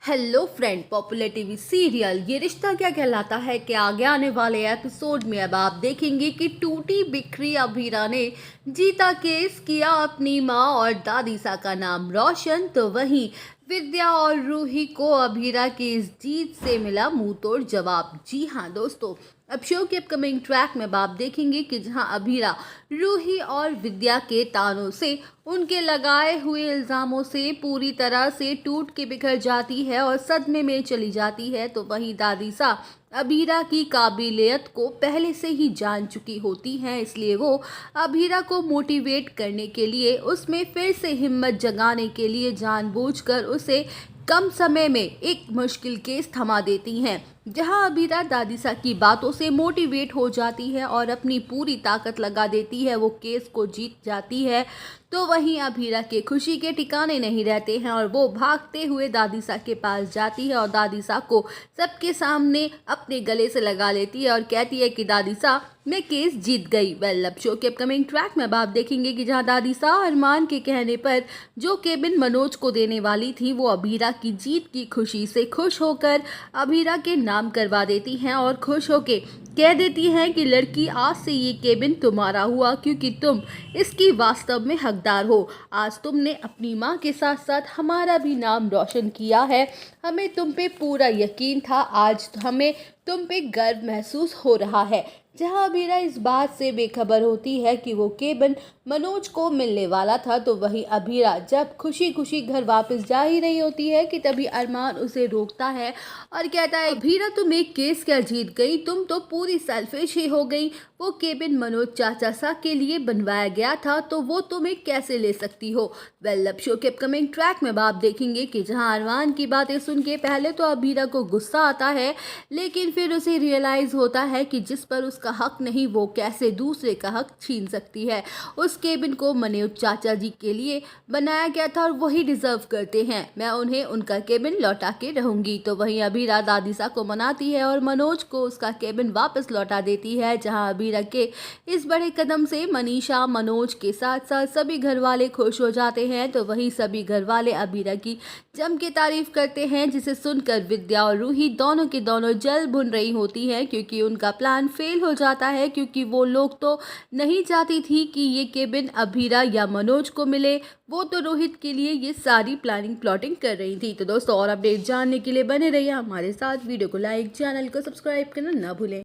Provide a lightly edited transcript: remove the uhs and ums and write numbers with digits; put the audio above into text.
Hello friend, popular TV serial ये रिश्ता क्या कहलाता है कि आगे आने वाले एपिसोड में अब आप देखेंगे कि टूटी बिखरी अभीरा ने जीता केस, किया अपनी माँ और दादीसा का नाम रोशन, तो वहीं विद्या और रूही को अभीरा की इस जीत से मिला मुंह तोड़ जवाब। जी हाँ दोस्तों, अब शो के अपकमिंग ट्रैक में आप देखेंगे कि जहां अभीरा रूही और विद्या के तानों से, उनके लगाए हुए इल्ज़ामों से पूरी तरह से टूट के बिखर जाती है और सदमे में चली जाती है, तो वहीं दादीसा अभीरा की काबिलियत को पहले से ही जान चुकी होती हैं। इसलिए वो अभीरा को मोटिवेट करने के लिए, उसमें फिर से हिम्मत जगाने के लिए जानबूझकर उसे कम समय में एक मुश्किल केस थमा देती हैं। जहां अभीरा दादीसा की बातों से मोटिवेट हो जाती है और अपनी पूरी ताकत लगा देती है, वो केस को जीत जाती है, तो वहीं अभीरा के खुशी के ठिकाने नहीं रहते हैं और वो भागते हुए दादीसा के पास जाती है और दादीसा को सबके सामने अपने गले से लगा लेती है और कहती है कि दादीसा, मैं केस जीत गई। वेल, अब शो के अपकमिंग ट्रैक में आप देखेंगे कि जहां दादीसा अरमान के कहने पर जो केबिन मनोज को देने वाली थी, वो अभीरा की जीत की खुशी से खुश होकर अभीरा के नाम करवा देती हैं और खुश होके कह देती हैं कि लड़की, आज से ये केबिन तुम्हारा हुआ, क्योंकि तुम इसकी वास्तव में हकदार हो। आज तुमने अपनी माँ के साथ साथ हमारा भी नाम रोशन किया है। हमें तुम पे पूरा यकीन था, आज हमें तुम पे गर्व महसूस हो रहा है। जहां अभीरा इस बात से बेखबर होती है कि वो केबिन मनोज को मिलने वाला था, तो वहीं अभीरा जब खुशी खुशी घर वापस जा ही रही होती है कि तभी अरमान उसे रोकता है और कहता है, अभीरा तुम एक केस क्या जीत गई, तुम तो पूरी सेल्फिश ही हो गई। वो केबिन मनोज चाचा सा के लिए बनवाया गया था, तो वो तुम्हें कैसे ले सकती हो। वेल, अब शो के अपकमिंग ट्रैक में आप देखेंगे कि जहां अरमान की बातें सुन के पहले तो अभीरा को गुस्सा आता है, लेकिन फिर उसे रियलाइज होता है कि जिस पर उसका हक नहीं, वो कैसे दूसरे का हक छीन सकती है। उस केबिन को मनोज चाचा जी के लिए बनाया गया था और वही डिजर्व करते हैं। मैं उन्हें उनका केबिन लौटा के रहूंगी। तो वहीं अभीरा दादीसा को मनाती है और मनोज को उसका केबिन वापस लौटा देती है। जहां अभीरा के इस बड़े कदम से मनीषा, मनोज के साथ साथ सभी घर वाले खुश हो जाते हैं, तो वहीं सभी घर वाले अभीरा की जम के तारीफ करते हैं, जिसे सुनकर विद्या और रूही दोनों के दोनों जल भुन रही होती हैं, क्योंकि उनका प्लान फेल हो जाता है, क्योंकि वो लोग तो नहीं चाहती थी कि ये केबिन अभीरा या मनोज को मिले, वो तो रोहित के लिए ये सारी प्लानिंग प्लॉटिंग कर रही थी। तो दोस्तों, और अपडेट जानने के लिए बने रहिए हमारे साथ। वीडियो को लाइक, चैनल को सब्सक्राइब करना ना भूलें।